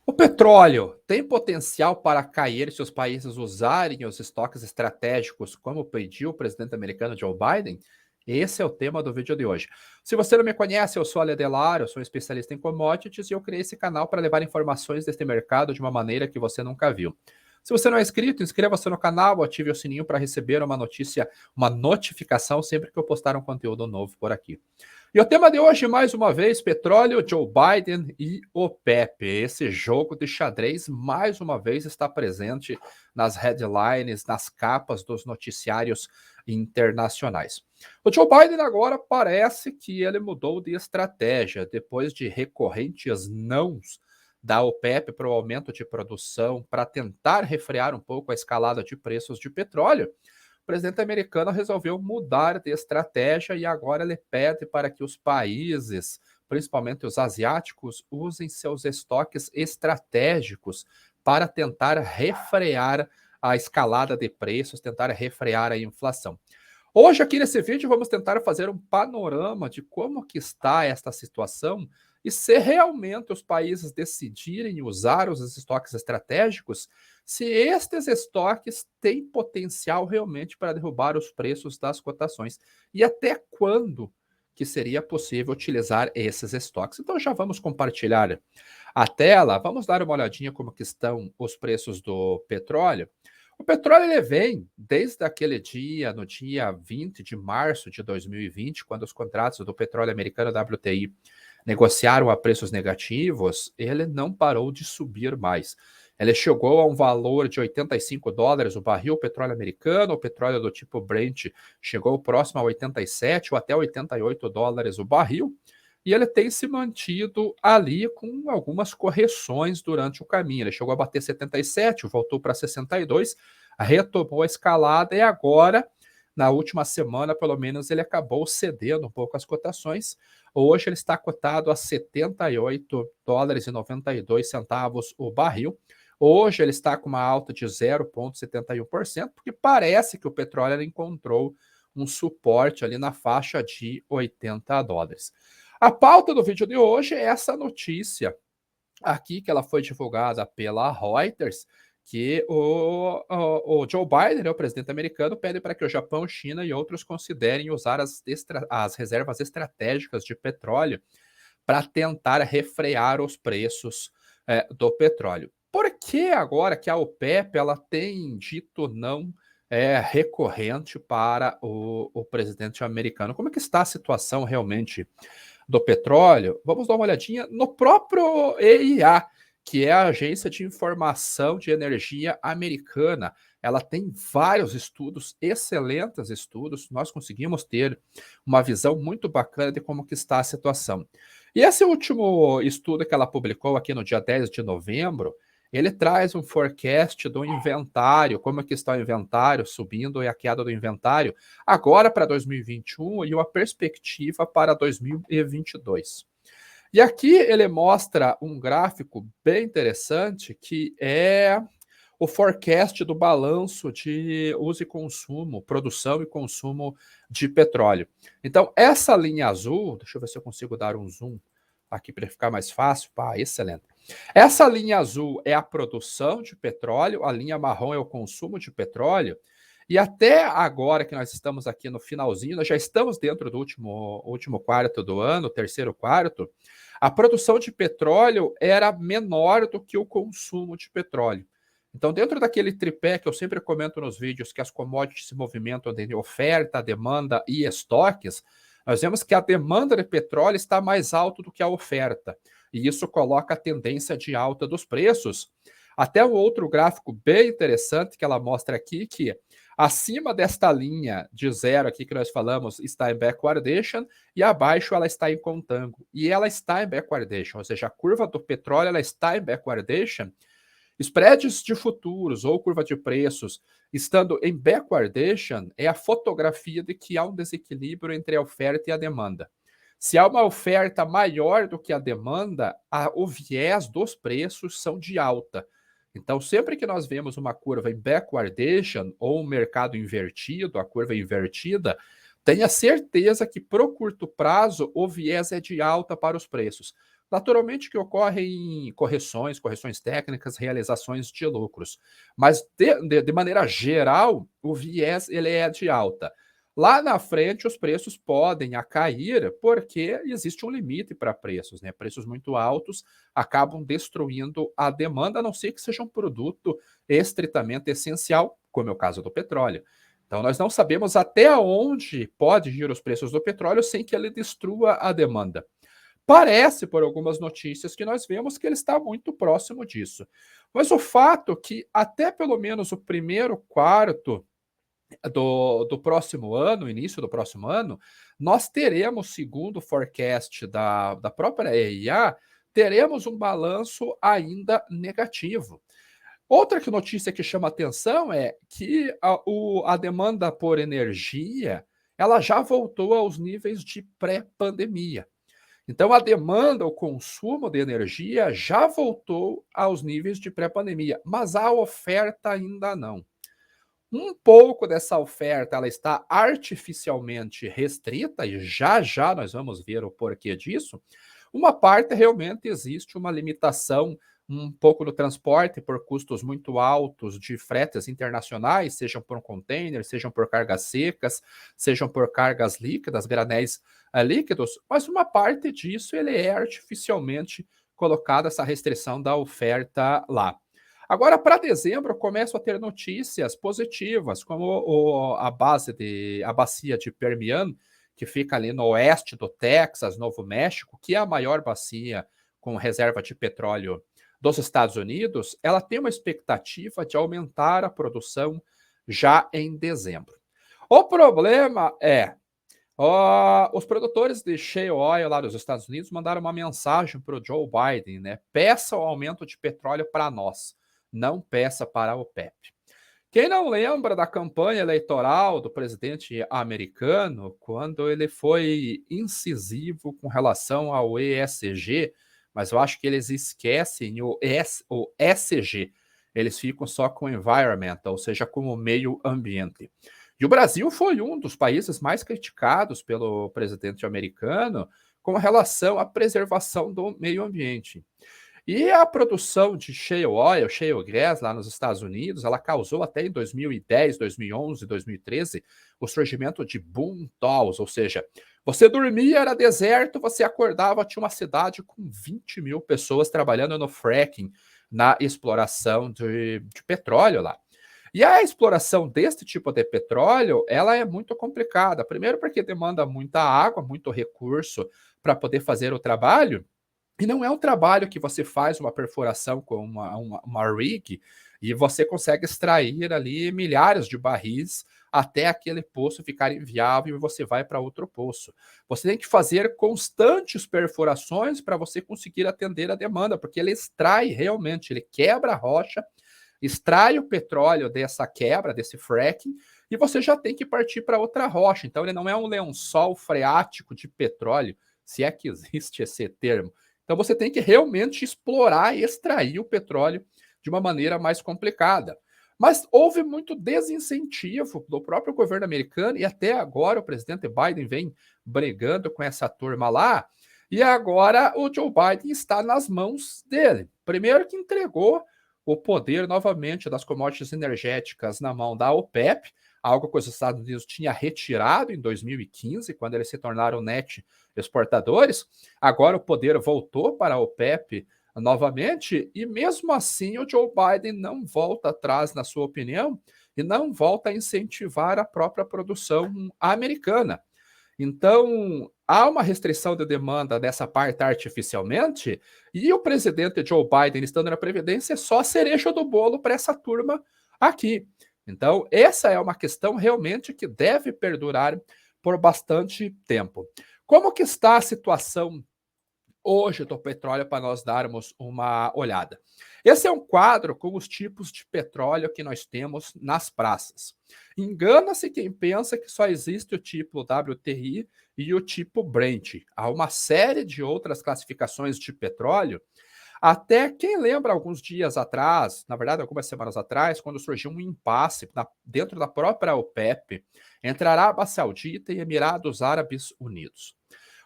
O petróleo tem potencial para cair se os países usarem os estoques estratégicos, como pediu o presidente americano Joe Biden? Esse é o tema do vídeo de hoje. Se você não me conhece, eu sou Ale Delar, eu sou um especialista em commodities e eu criei esse canal para levar informações deste mercado de uma maneira que você nunca viu. Se você não é inscrito, inscreva-se no canal, ative o sininho para receber uma notificação sempre que eu postar um conteúdo novo por aqui. E o tema de hoje, mais uma vez, petróleo, Joe Biden e OPEP. Esse jogo de xadrez, mais uma vez, está presente nas headlines, nas capas dos noticiários internacionais. O Joe Biden agora parece que ele mudou de estratégia, depois de recorrentes nãos da OPEP para o aumento de produção, para tentar refrear um pouco a escalada de preços de petróleo. O presidente americano resolveu mudar de estratégia e agora ele pede para que os países, principalmente os asiáticos, usem seus estoques estratégicos para tentar refrear a escalada de preços, tentar refrear a inflação. Hoje aqui nesse vídeo vamos tentar fazer um panorama de como que está esta situação e se realmente os países decidirem usar os estoques estratégicos, se estes estoques têm potencial realmente para derrubar os preços das cotações e até quando que seria possível utilizar esses estoques. Então já vamos compartilhar a tela, vamos dar uma olhadinha como que estão os preços do petróleo. O petróleo ele vem desde aquele dia, no dia 20 de março de 2020, quando os contratos do petróleo americano WTI negociaram a preços negativos, ele não parou de subir mais. Ele chegou a um valor de $85 o barril petróleo americano, o petróleo do tipo Brent chegou próximo a 87 ou até $88 o barril, e ele tem se mantido ali com algumas correções durante o caminho. Ele chegou a bater 77, voltou para 62, retomou a escalada e agora, na última semana, pelo menos, ele acabou cedendo um pouco as cotações. Hoje ele está cotado a $78,92 o barril. Hoje ele está com uma alta de 0,71%, porque parece que o petróleo encontrou um suporte ali na faixa de $80. A pauta do vídeo de hoje é essa notícia aqui, que ela foi divulgada pela Reuters, que o Joe Biden, o presidente americano, pede para que o Japão, China e outros considerem usar as reservas estratégicas de petróleo para tentar refrear os preços do petróleo. Por que agora que a OPEP ela tem dito não recorrente para o presidente americano? Como é que está a situação realmente do petróleo? Vamos dar uma olhadinha no próprio EIA, que é a Agência de Informação de Energia Americana. Ela tem vários estudos, excelentes estudos. Nós conseguimos ter uma visão muito bacana de como que está a situação. E esse último estudo que ela publicou aqui no dia 10 de novembro, ele traz um forecast do inventário, como é que está o inventário subindo e a queda do inventário agora para 2021 e uma perspectiva para 2022. E aqui ele mostra um gráfico bem interessante que é o forecast do balanço de uso e consumo, produção e consumo de petróleo. Então, essa linha azul, deixa eu ver se eu consigo dar um zoom aqui para ficar mais fácil. Excelente. Essa linha azul é a produção de petróleo, a linha marrom é o consumo de petróleo, e até agora que nós estamos aqui no finalzinho, nós já estamos dentro do último quarto do ano, terceiro quarto, a produção de petróleo era menor do que o consumo de petróleo. Então, dentro daquele tripé que eu sempre comento nos vídeos, que as commodities se movimentam de oferta, demanda e estoques, nós vemos que a demanda de petróleo está mais alta do que a oferta. E isso coloca a tendência de alta dos preços. Até um outro gráfico bem interessante que ela mostra aqui, que acima desta linha de zero aqui que nós falamos está em backwardation e abaixo ela está em contango. E ela está em backwardation, ou seja, a curva do petróleo ela está em backwardation. Spreads de futuros ou curva de preços estando em backwardation é a fotografia de que há um desequilíbrio entre a oferta e a demanda. Se há uma oferta maior do que a demanda, o viés dos preços são de alta. Então, sempre que nós vemos uma curva em backwardation ou um mercado invertido, a curva invertida, tenha certeza que para o curto prazo o viés é de alta para os preços. Naturalmente que ocorrem correções técnicas, realizações de lucros, mas de maneira geral, o viés ele é de alta. Lá na frente, os preços podem a cair, porque existe um limite para preços, né? Preços muito altos acabam destruindo a demanda, a não ser que seja um produto estritamente essencial, como é o caso do petróleo. Então, nós não sabemos até onde pode ir os preços do petróleo sem que ele destrua a demanda. Parece, por algumas notícias que nós vemos, que ele está muito próximo disso. Mas o fato que até pelo menos o primeiro quarto do próximo ano, início do próximo ano, nós teremos, segundo o forecast da própria EIA, teremos um balanço ainda negativo. Outra notícia que chama atenção é que a demanda por energia ela já voltou aos níveis de pré-pandemia. Então, a demanda, o consumo de energia já voltou aos níveis de pré-pandemia, mas a oferta ainda não. Um pouco dessa oferta ela está artificialmente restrita, e já já nós vamos ver o porquê disso. Uma parte realmente existe uma limitação um pouco no transporte por custos muito altos de fretes internacionais, sejam por container, sejam por cargas secas, sejam por cargas líquidas, granéis líquidos, mas uma parte disso ele é artificialmente colocada essa restrição da oferta lá. Agora, para dezembro, começo a ter notícias positivas, como a bacia de Permian, que fica ali no oeste do Texas, Novo México, que é a maior bacia com reserva de petróleo dos Estados Unidos, ela tem uma expectativa de aumentar a produção já em dezembro. O problema é, os produtores de shale oil lá dos Estados Unidos mandaram uma mensagem para o Joe Biden, né? Peça o aumento de petróleo para nós, não peça para a OPEP. Quem não lembra da campanha eleitoral do presidente americano, quando ele foi incisivo com relação ao ESG, mas eu acho que eles esquecem o ESG, eles ficam só com environment, ou seja, com o meio ambiente. E o Brasil foi um dos países mais criticados pelo presidente americano com relação à preservação do meio ambiente. E a produção de shale oil, shale gas lá nos Estados Unidos, ela causou até em 2010, 2011, 2013 o surgimento de boom towns, ou seja, você dormia, era deserto, você acordava, tinha uma cidade com 20 mil pessoas trabalhando no fracking, na exploração de petróleo lá. E a exploração deste tipo de petróleo, ela é muito complicada. Primeiro porque demanda muita água, muito recurso para poder fazer o trabalho, e não é um trabalho que você faz uma perfuração com uma rig e você consegue extrair ali milhares de barris até aquele poço ficar inviável e você vai para outro poço. Você tem que fazer constantes perfurações para você conseguir atender a demanda, porque ele extrai realmente, ele quebra a rocha, extrai o petróleo dessa quebra, desse fracking, e você já tem que partir para outra rocha. Então ele não é um lençol freático de petróleo, se é que existe esse termo. Então você tem que realmente explorar e extrair o petróleo de uma maneira mais complicada. Mas houve muito desincentivo do próprio governo americano e até agora o presidente Biden vem brigando com essa turma lá. E agora o Joe Biden está nas mãos dele. Primeiro que entregou o poder novamente das commodities energéticas na mão da OPEP, algo que os Estados Unidos tinha retirado em 2015, quando eles se tornaram net exportadores. Agora o poder voltou para a OPEP novamente, e mesmo assim o Joe Biden não volta atrás, na sua opinião, e não volta a incentivar a própria produção americana. Então, há uma restrição de demanda dessa parte artificialmente, e o presidente Joe Biden estando na Previdência é só a cereja do bolo para essa turma aqui. Então, essa é uma questão realmente que deve perdurar por bastante tempo. Como que está a situação hoje do petróleo para nós darmos uma olhada? Esse é um quadro com os tipos de petróleo que nós temos nas praças. Engana-se quem pensa que só existe o tipo WTI e o tipo Brent. Há uma série de outras classificações de petróleo. Até quem lembra alguns dias atrás, na verdade algumas semanas atrás, quando surgiu um impasse dentro da própria OPEP entre a Arábia Saudita e Emirados Árabes Unidos.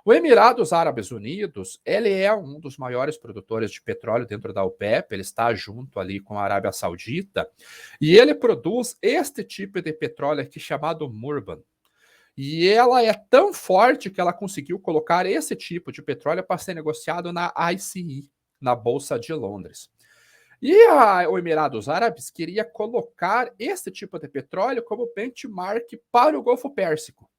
O Emirados Árabes Unidos, ele é um dos maiores produtores de petróleo dentro da OPEP, ele está junto ali com a Arábia Saudita, e ele produz este tipo de petróleo aqui chamado Murban. E ela é tão forte que ela conseguiu colocar esse tipo de petróleo para ser negociado na ICE, na Bolsa de Londres. E o Emirados Árabes queria colocar esse tipo de petróleo como benchmark para o Golfo Pérsico.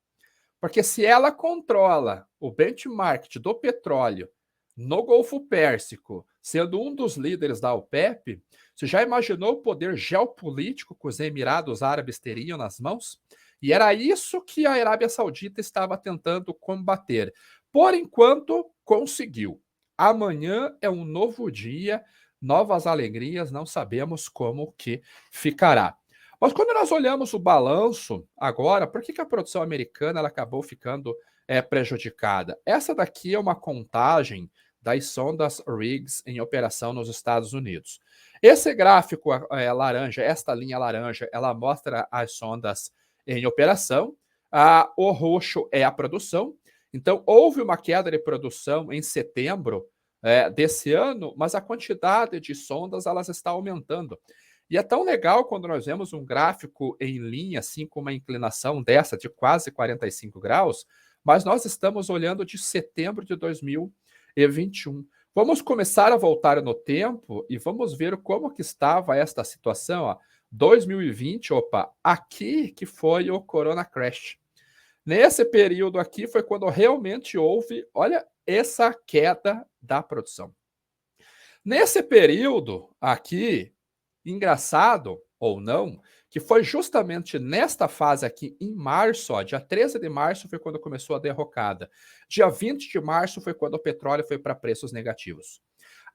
Porque se ela controla o benchmark do petróleo no Golfo Pérsico, sendo um dos líderes da OPEP, você já imaginou o poder geopolítico que os Emirados Árabes teriam nas mãos? E era isso que a Arábia Saudita estava tentando combater. Por enquanto, conseguiu. Amanhã é um novo dia, novas alegrias, não sabemos como que ficará. Mas quando nós olhamos o balanço agora, por que a produção americana ela acabou ficando prejudicada? Essa daqui é uma contagem das sondas rigs em operação nos Estados Unidos. Esse gráfico laranja, esta linha laranja, ela mostra as sondas em operação. O roxo é a produção. Então, houve uma queda de produção em setembro desse ano, mas a quantidade de sondas elas está aumentando. E é tão legal quando nós vemos um gráfico em linha, assim, com uma inclinação dessa de quase 45 graus, mas nós estamos olhando de setembro de 2021. Vamos começar a voltar no tempo e vamos ver como que estava esta situação. Ó. 2020, opa, aqui que foi o Corona Crash. Nesse período aqui foi quando realmente houve, olha, essa queda da produção. Nesse período aqui, engraçado ou não, que foi justamente nesta fase aqui, em março, ó, dia 13 de março foi quando começou a derrocada. Dia 20 de março foi quando o petróleo foi para preços negativos.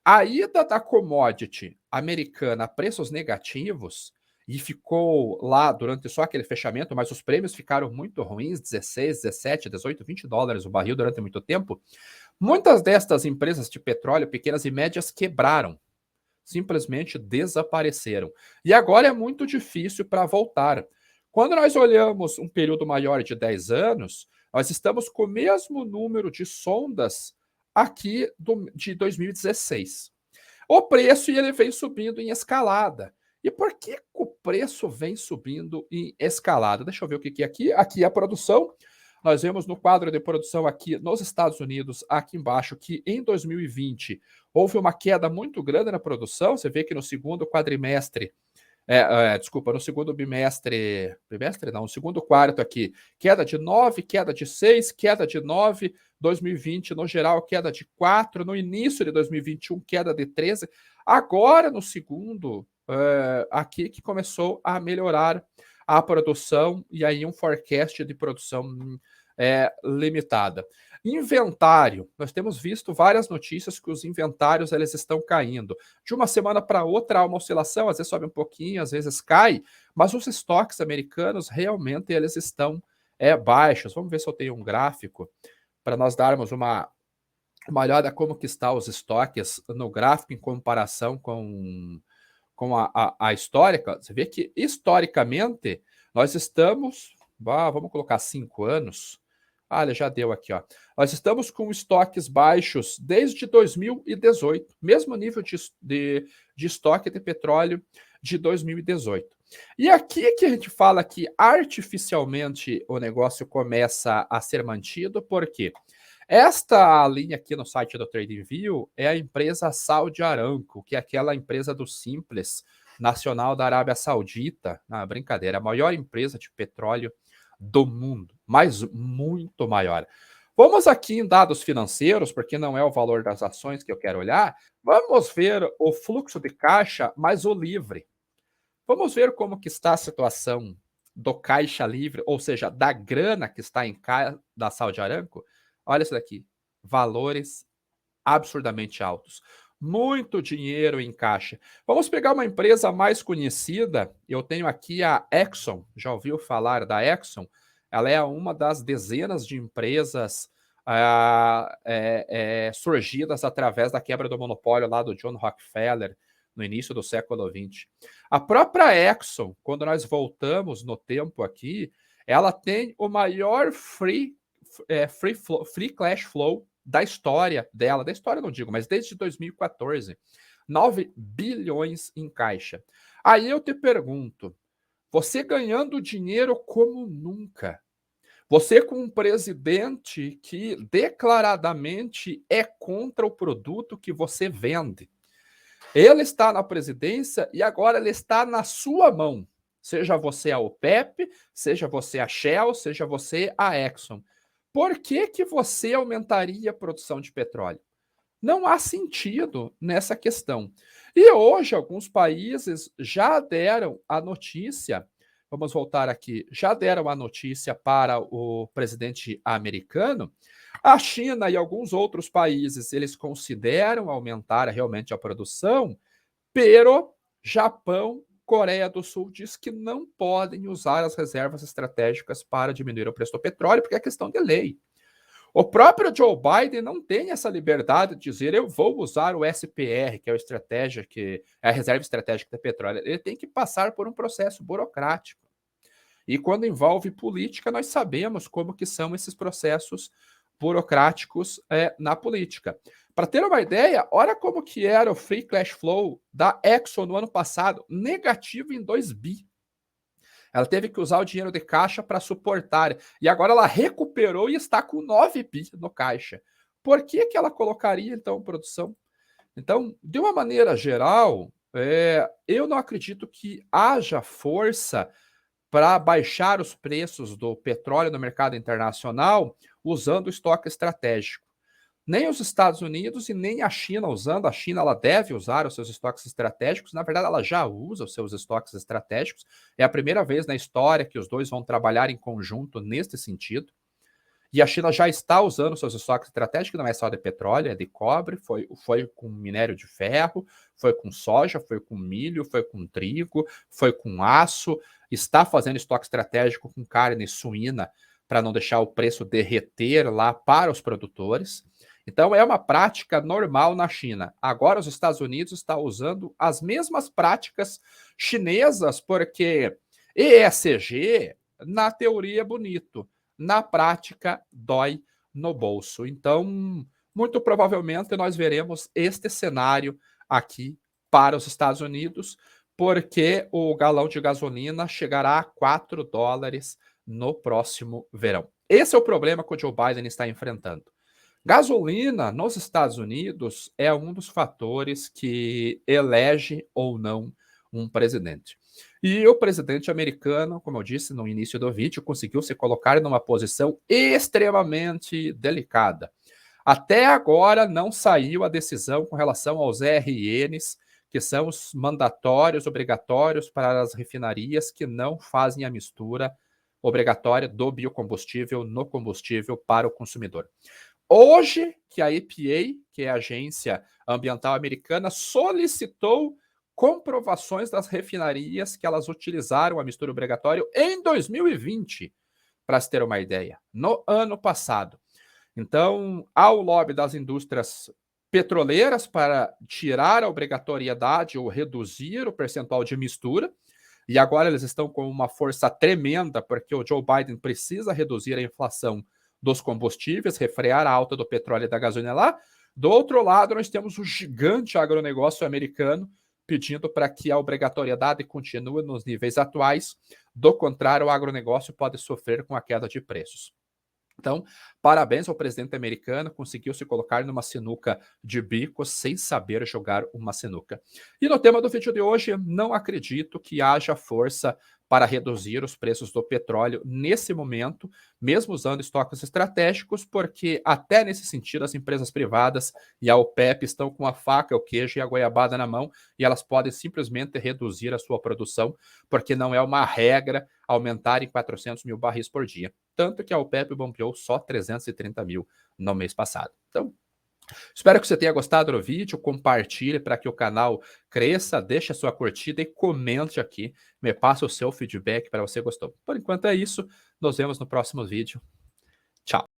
A ida da commodity americana a preços negativos, e ficou lá durante só aquele fechamento, mas os prêmios ficaram muito ruins, 16, 17, 18, 20 dólares o barril durante muito tempo. Muitas destas empresas de petróleo, pequenas e médias, quebraram. Simplesmente desapareceram. E agora é muito difícil para voltar. Quando nós olhamos um período maior de 10 anos, nós estamos com o mesmo número de sondas aqui de 2016. O preço ele vem subindo em escalada. E por que o preço vem subindo em escalada? Deixa eu ver o que é aqui. Aqui é a produção. Nós vemos no quadro de produção aqui nos Estados Unidos, aqui embaixo, que em 2020 houve uma queda muito grande na produção. Você vê que no segundo quadrimestre, desculpa, no segundo no segundo quarto aqui, queda de 9, queda de 6, queda de 9, 2020 no geral, queda de 4, no início de 2021, queda de 13, agora no segundo, aqui que começou a melhorar a produção e aí um forecast de produção limitada. Inventário, nós temos visto várias notícias que os inventários eles estão caindo. De uma semana para outra há uma oscilação, às vezes sobe um pouquinho, às vezes cai, mas os estoques americanos realmente eles estão baixos. Vamos ver se eu tenho um gráfico para nós darmos uma olhada como que está os estoques no gráfico em comparação com a histórica. Você vê que historicamente nós estamos, vamos colocar 5 anos. Ele já deu aqui, ó. Nós estamos com estoques baixos desde 2018, mesmo nível de estoque de petróleo de 2018. E aqui que a gente fala que artificialmente o negócio começa a ser mantido, por quê? Esta linha aqui no site do TradingView é a empresa Saudi Aramco, que é aquela empresa do Simples Nacional da Arábia Saudita. Brincadeira, a maior empresa de petróleo do mundo, mas muito maior. Vamos aqui em dados financeiros, porque não é o valor das ações que eu quero olhar. Vamos ver o fluxo de caixa mais o livre. Vamos ver como que está a situação do caixa livre, ou seja, da grana que está em caixa da Saudi Aramco. Olha isso daqui, valores absurdamente altos. Muito dinheiro em caixa. Vamos pegar uma empresa mais conhecida. Eu tenho aqui a Exxon. Já ouviu falar da Exxon? Ela é uma das dezenas de empresas surgidas através da quebra do monopólio lá do John Rockefeller no início do século XX. A própria Exxon, quando nós voltamos no tempo aqui, ela tem o maior free free cash flow da história dela, da história não digo, mas desde 2014, 9 bilhões em caixa. Aí eu te pergunto, você ganhando dinheiro como nunca, você com um presidente que declaradamente é contra o produto que você vende, ele está na presidência e agora ele está na sua mão. Seja você a OPEP, seja você a Shell, seja você a Exxon. Por que que você aumentaria a produção de petróleo? Não há sentido nessa questão. E hoje alguns países já deram a notícia, vamos voltar aqui, já deram a notícia para o presidente americano. A China e alguns outros países, eles consideram aumentar realmente a produção, pero Japão, Coreia do Sul diz que não podem usar as reservas estratégicas para diminuir o preço do petróleo, porque é questão de lei. O próprio Joe Biden não tem essa liberdade de dizer eu vou usar o SPR, que é a reserva estratégica de petróleo. Ele tem que passar por um processo burocrático. E quando envolve política, nós sabemos como que são esses processos burocráticos na política. Para ter uma ideia, olha como que era o free cash flow da Exxon no ano passado, negativo em 2 bi. Ela teve que usar o dinheiro de caixa para suportar. E agora ela recuperou e está com 9 bi no caixa. Por que que ela colocaria, então, produção? Então, de uma maneira geral, eu não acredito que haja força para baixar os preços do petróleo no mercado internacional usando o estoque estratégico. Nem os Estados Unidos e nem a China usando. A China ela deve usar os seus estoques estratégicos. Na verdade, ela já usa os seus estoques estratégicos. É a primeira vez na história que os dois vão trabalhar em conjunto neste sentido. E a China já está usando seus estoques estratégicos, não é só de petróleo, é de cobre, foi com minério de ferro, foi com soja, foi com milho, foi com trigo, foi com aço, está fazendo estoque estratégico com carne suína para não deixar o preço derreter lá para os produtores. Então é uma prática normal na China. Agora os Estados Unidos estão usando as mesmas práticas chinesas, porque ESG, na teoria é bonito, na prática dói no bolso. Então, muito provavelmente nós veremos este cenário aqui para os Estados Unidos, porque o galão de gasolina chegará a 4 dólares no próximo verão. Esse é o problema que o Joe Biden está enfrentando. Gasolina nos Estados Unidos é um dos fatores que elege ou não um presidente. E o presidente americano, como eu disse no início do vídeo, conseguiu se colocar numa posição extremamente delicada. Até agora não saiu a decisão com relação aos RNs, que são os mandatórios obrigatórios para as refinarias que não fazem a mistura obrigatória do biocombustível no combustível para o consumidor. Hoje, que a EPA, que é a Agência Ambiental Americana, solicitou comprovações das refinarias que elas utilizaram a mistura obrigatória em 2020, para se ter uma ideia, no ano passado. Então, há o lobby das indústrias petroleiras para tirar a obrigatoriedade ou reduzir o percentual de mistura, e agora eles estão com uma força tremenda, porque o Joe Biden precisa reduzir a inflação dos combustíveis, refrear a alta do petróleo e da gasolina lá. Do outro lado, nós temos o gigante agronegócio americano pedindo para que a obrigatoriedade continue nos níveis atuais. Do contrário, o agronegócio pode sofrer com a queda de preços. Então, parabéns ao presidente americano, conseguiu se colocar numa sinuca de bico sem saber jogar uma sinuca. E no tema do vídeo de hoje, não acredito que haja força para reduzir os preços do petróleo nesse momento, mesmo usando estoques estratégicos, porque até nesse sentido as empresas privadas e a OPEP estão com a faca, o queijo e a goiabada na mão e elas podem simplesmente reduzir a sua produção, porque não é uma regra aumentar em 400 mil barris por dia. Tanto que a OPEP bombeou só 330 mil no mês passado. Então, espero que você tenha gostado do vídeo, compartilhe para que o canal cresça, deixe a sua curtida e comente aqui, me passe o seu feedback para você gostou. Por enquanto é isso, nos vemos no próximo vídeo. Tchau!